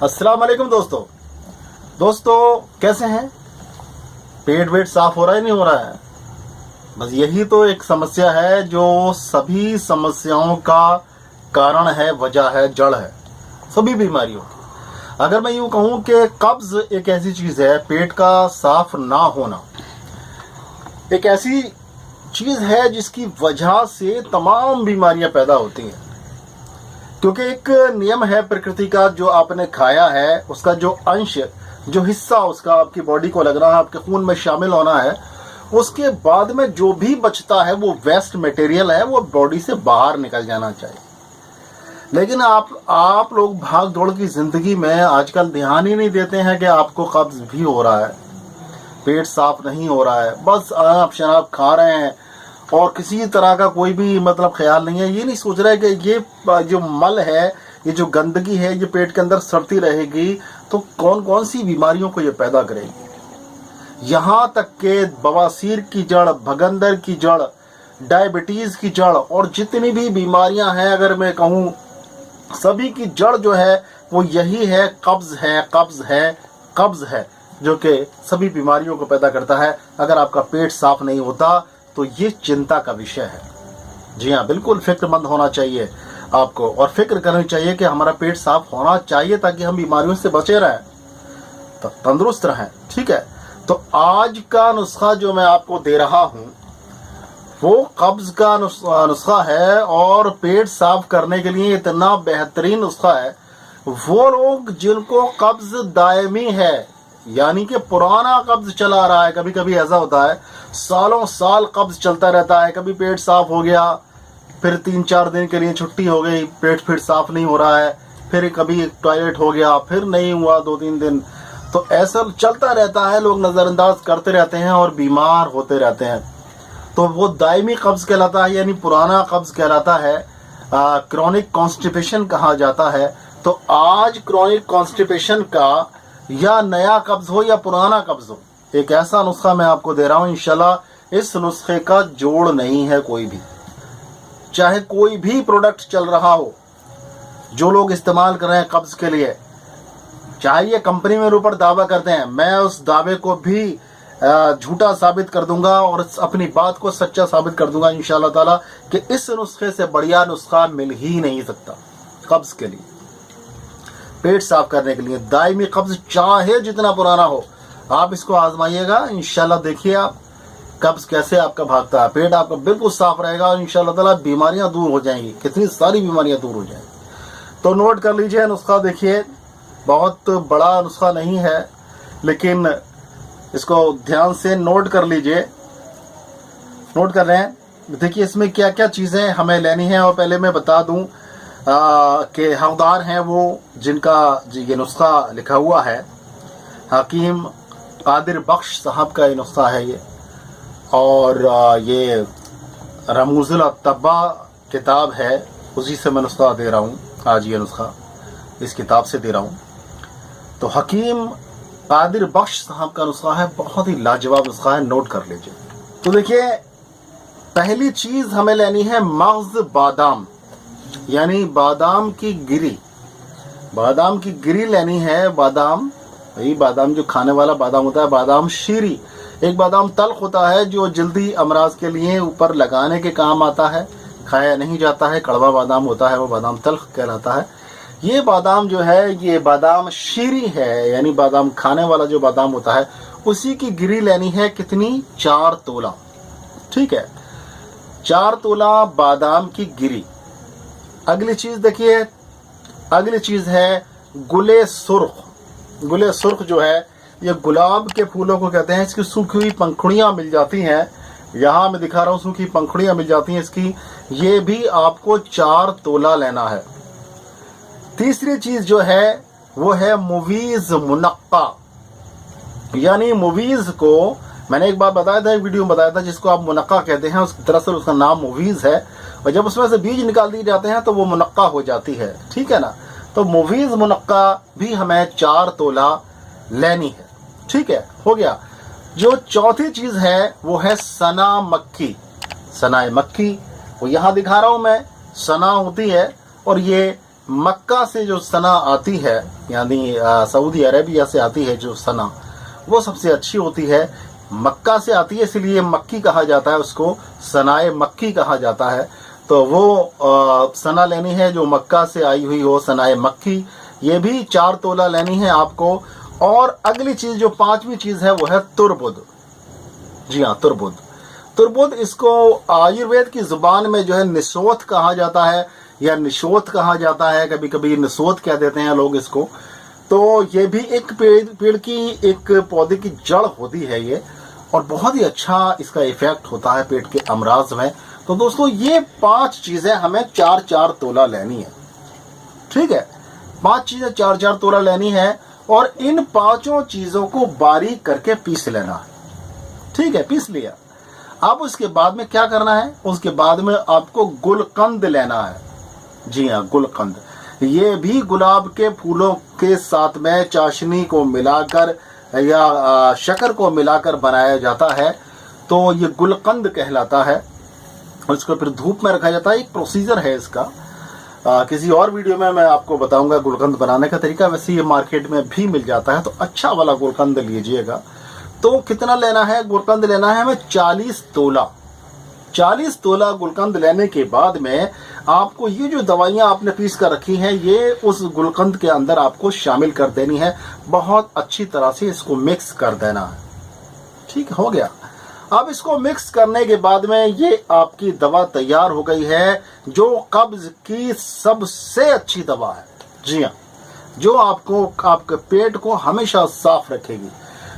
अस्सलाम वालेकुम दोस्तों कैसे हैं? पेट वेट साफ हो रहा है नहीं हो रहा है? बस यही तो एक समस्या है जो सभी समस्याओं का कारण है, वजह है, जड़ है सभी बीमारियों की। अगर मैं यूं कहूं कि कब्ज एक ऐसी चीज है, पेट का साफ ना होना एक ऐसी चीज है जिसकी वजह से तमाम बीमारियां पैदा होती हैं। क्योंकि एक नियम है प्रकृति का, जो आपने खाया है उसका जो अंश, जो हिस्सा उसका आपकी बॉडी को लगना है, आपके खून में शामिल होना है, उसके बाद में जो भी बचता है वो वेस्ट मटेरियल है, वो बॉडी से बाहर निकल जाना चाहिए। लेकिन आप लोग भाग दौड़ की जिंदगी में आजकल ध्यान ही नहीं देते हैं कि आपको कब्ज भी हो रहा है, पेट साफ नहीं हो रहा है, बस आप शराब खा रहे हैं और किसी तरह का कोई भी मतलब ख्याल नहीं है। ये नहीं सोच रहा है कि ये जो मल है, ये जो गंदगी है, ये पेट के अंदर सड़ती रहेगी तो कौन कौन सी बीमारियों को ये पैदा करेगी। यहाँ तक के बवासीर की जड़, भगंदर की जड़, डायबिटीज की जड़ और जितनी भी बीमारियां हैं, अगर मैं कहूँ सभी की जड़ जो है वो यही है, कब्ज है, कब्ज है, कब्ज है, जो कि सभी बीमारियों को पैदा करता है। अगर आपका पेट साफ नहीं होता तो ये चिंता का विषय है। जी हाँ, बिल्कुल फिक्रमंद होना चाहिए आपको और फिक्र करनी चाहिए कि हमारा पेट साफ होना चाहिए ताकि हम बीमारियों से बचे रहें, तो तंदुरुस्त रहें। ठीक है, तो आज का नुस्खा जो मैं आपको दे रहा हूं वो कब्ज का नुस्खा है और पेट साफ करने के लिए इतना बेहतरीन नुस्खा है। वो लोग जिनको कब्ज दायमी है, यानी कि पुराना कब्ज चला रहा है, कभी कभी ऐसा होता है सालों साल कब्ज चलता रहता है, कभी पेट साफ हो गया, फिर 3-4 दिन के लिए छुट्टी हो गई, पेट फिर साफ नहीं हो रहा है, फिर कभी टॉयलेट हो गया, फिर नहीं हुआ 2-3 दिन, तो ऐसा चलता रहता है। लोग नज़रअंदाज करते रहते हैं और बीमार होते रहते हैं, तो वो दायमी कब्ज कहलाता है, यानी पुराना कब्ज कहलाता है, क्रॉनिक कॉन्स्टिपेशन कहा जाता है। तो आज क्रॉनिक कॉन्स्टिपेशन का या नया कब्ज हो या पुराना कब्ज हो, एक ऐसा नुस्खा मैं आपको दे रहा हूं। इंशाल्लाह इस नुस्खे का जोड़ नहीं है कोई भी, चाहे कोई भी प्रोडक्ट चल रहा हो जो लोग इस्तेमाल कर रहे हैं कब्ज के लिए, चाहे ये कंपनी मेरे ऊपर दावा करते हैं, मैं उस दावे को भी झूठा साबित कर दूंगा और अपनी बात को सच्चा साबित कर दूंगा इंशाल्लाह ताला कि इस नुस्खे से बढ़िया नुस्खा मिल ही नहीं सकता कब्ज के लिए, पेट साफ करने के लिए। दायमी कब्ज चाहे जितना पुराना हो, आप इसको आजमाइएगा, इंशाल्लाह देखिए आप कब्ज कैसे आपका भागता है, पेट आपका बिल्कुल साफ रहेगा और इंशाल्लाह ताला बीमारियां दूर हो जाएंगी, कितनी सारी बीमारियां दूर हो जाएंगी। तो नोट कर लीजिए नुस्खा, देखिए बहुत बड़ा नुस्खा नहीं है लेकिन इसको ध्यान से नोट कर लीजिए। नोट कर रहे हैं? देखिए इसमें क्या क्या चीज़ें हमें लेनी है और पहले मैं बता दूं कि हकदार हैं वो जिनका ये नुस्खा लिखा हुआ है, हकीम कादिर बख्श साहब का ये नुस्खा है ये, और ये रमूजुल तब्बा किताब है, उसी से मैं नुस्खा दे रहा हूँ आज, ये नुस्खा इस किताब से दे रहा हूँ। तो हकीम कादिर बख्श साहब का नुस्खा है, बहुत ही लाजवाब नुस्खा है, नोट कर लीजिए। तो देखिए पहली चीज़ हमें लेनी है मग्ज़ बादाम, यानी बादाम की गिरी, बादाम की गिरी लेनी है। बादाम, वही बादाम जो खाने वाला बादाम होता है, बादाम शीरी। एक बादाम तल्ख होता है जो जल्दी अमराज के लिए ऊपर लगाने के काम आता है, खाया नहीं जाता है, कड़वा बादाम होता है, वो बादाम तल्ख कहलाता है। ये बादाम जो है ये बादाम शीरी है, यानी बादाम खाने वाला जो बादाम होता है उसी की गिरी लेनी है। कितनी? 4 तोला। ठीक है, 4 तोला बादाम की गिरी। अगली चीज देखिए, अगली चीज है गुले सुर्ख। गुले सुर्ख जो है ये गुलाब के फूलों को कहते हैं, इसकी सूखी हुई पंखुड़ियां मिल जाती हैं, यहाँ मैं दिखा रहा हूँ, सूखी पंखुड़ियां मिल जाती हैं इसकी, ये भी आपको 4 तोला लेना है। तीसरी चीज जो है वो है मुवीज मुनक्का, यानी मुवीज को मैंने एक बार बताया था, एक वीडियो में बताया था, जिसको आप मुनक्का कहते हैं, उस दरअसल उसका नाम मुवीज है, और जब उसमें से बीज निकाल दिए जाते हैं तो वो मुनक्का हो जाती है। ठीक है ना, तो मुवीज मुनक्का भी हमें 4 तोला लेनी है। ठीक है, हो गया। जो चौथी चीज है वो है सना मक्खी। सना मक्खी वो यहाँ दिखा रहा हूं मैं, सना होती है और ये मक्का से जो सना आती है, यानी सऊदी अरेबिया से आती है जो सना, वो सबसे अच्छी होती है। मक्का से आती है इसलिए मक्की कहा जाता है, उसको सनाए मक्की कहा जाता है। तो वो सना लेनी है जो मक्का से आई हुई हो, सनाए मक्की। ये भी 4 तोला लेनी है आपको। और अगली चीज जो 5वीं चीज है वो है तुरबुद। जी हाँ, तुरबुद। तुरबुद इसको आयुर्वेद की जुबान में जो है निशोथ कहा जाता है या निशोथ कहा जाता है, कभी कभी निशोथ कह देते हैं लोग इसको। तो ये भी एक पेड़ की, एक पौधे की जड़ होती है ये, और बहुत ही अच्छा इसका इफेक्ट होता है पेट के अमराज में। तो दोस्तों ये 5 चीजें हमें 4-4 तोला लेनी है। ठीक है, 5 चीजें 4-4 तोला लेनी है और इन 5 चीजों को बारीक करके पीस लेना है। ठीक है, पीस लिया। अब उसके बाद में क्या करना है, उसके बाद में आपको गुलकंद लेना है। जी हाँ, गुलकंद। ये भी गुलाब के फूलों के साथ में चाशनी को मिलाकर या शक्कर को मिलाकर बनाया जाता है। तो ये गुलकंद कहलाता है। उसको फिर धूप में रखा जाता है। एक प्रोसीजर है इसका, किसी और वीडियो में मैं आपको बताऊंगा गुलकंद बनाने का तरीका। वैसे ये मार्केट में भी मिल जाता है, तो अच्छा वाला गुलकंद लीजिएगा। तो कितना लेना है गुलकंद? लेना है हमें 40 तोला। 40 तोला गुलकंद लेने के बाद में आपको ये जो दवाइयां आपने पीस कर रखी हैं, ये उस गुलकंद के अंदर आपको शामिल कर देनी है। बहुत अच्छी तरह से इसको मिक्स कर देना है। ठीक हो गया। अब इसको मिक्स करने के बाद में ये आपकी दवा तैयार हो गई है, जो कब्ज की सबसे अच्छी दवा है। जी हाँ, जो आपको आपके पेट को हमेशा साफ रखेगी।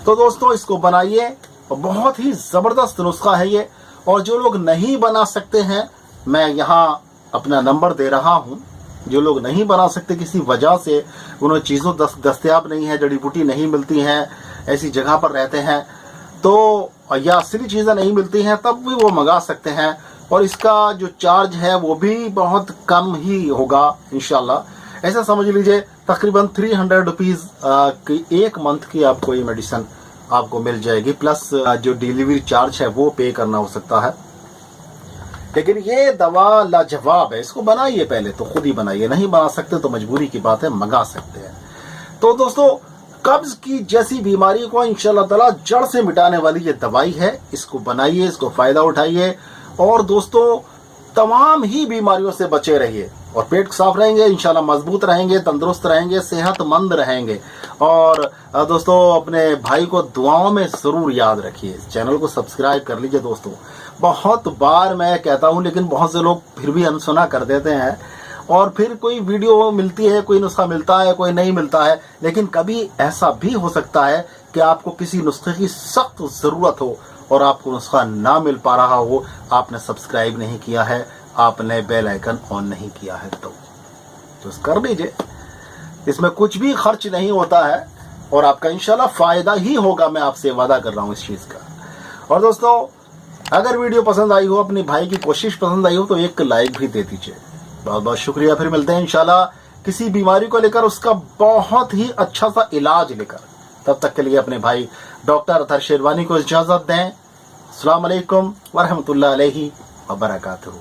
तो दोस्तों इसको बनाइए, बहुत ही जबरदस्त नुस्खा है ये। और जो लोग नहीं बना सकते हैं, मैं यहाँ अपना नंबर दे रहा हूँ। जो लोग नहीं बना सकते किसी वजह से, उन्हें चीज़ों दस्तयाब नहीं है, जड़ी बूटी नहीं मिलती हैं, ऐसी जगह पर रहते हैं, तो या असली चीज़ें नहीं मिलती हैं, तब भी वो मंगा सकते हैं। और इसका जो चार्ज है वो भी बहुत कम ही होगा इंशाल्लाह। ऐसा समझ लीजिए तकरीबन 300 रुपीज़ की 1 मंथ की आपको ये मेडिसिन आपको मिल जाएगी। प्लस जो डिलीवरी चार्ज है वो पे करना हो सकता है। लेकिन ये दवा लाजवाब है। इसको बनाइए, पहले तो खुद ही बनाइए, नहीं बना सकते तो मजबूरी की बात है, मंगा सकते हैं। तो दोस्तों कब्ज की जैसी बीमारी को इंशाल्लाह ताला जड़ से मिटाने वाली ये दवाई है। इसको बनाइए, इसको फायदा उठाइए और दोस्तों तमाम ही बीमारियों से बचे रहिए। और पेट साफ रहेंगे इंशाल्लाह, मजबूत रहेंगे, तंदुरुस्त रहेंगे, सेहतमंद रहेंगे। और दोस्तों अपने भाई को दुआओं में जरूर याद रखिए। चैनल को सब्सक्राइब कर लीजिए दोस्तों। बहुत बार मैं कहता हूं, लेकिन बहुत से लोग फिर भी अनसुना कर देते हैं। और फिर कोई वीडियो मिलती है, कोई नुस्खा मिलता है, कोई नहीं मिलता है। लेकिन कभी ऐसा भी हो सकता है कि आपको किसी नुस्खे की सख्त जरूरत हो और आपको नुस्खा ना मिल पा रहा हो, आपने सब्सक्राइब नहीं किया है, आपने बेल आइकन ऑन नहीं किया है, तो कर दीजिए। इसमें कुछ भी खर्च नहीं होता है और आपका इंशाल्लाह फायदा ही होगा। मैं आपसे वादा कर रहा हूं इस चीज का। और दोस्तों अगर वीडियो पसंद आई हो, अपनी भाई की कोशिश पसंद आई हो, तो एक लाइक भी दे दीजिए। बहुत बहुत शुक्रिया। फिर मिलते हैं इंशाल्लाह किसी बीमारी को लेकर, उसका बहुत ही अच्छा सा इलाज लेकर। तब तक के लिए अपने भाई डॉक्टर अतहर शेरवानी को इजाजत दें। अस्सलाम वालेकुम वरहमतुल्लाहि व बरकातहू।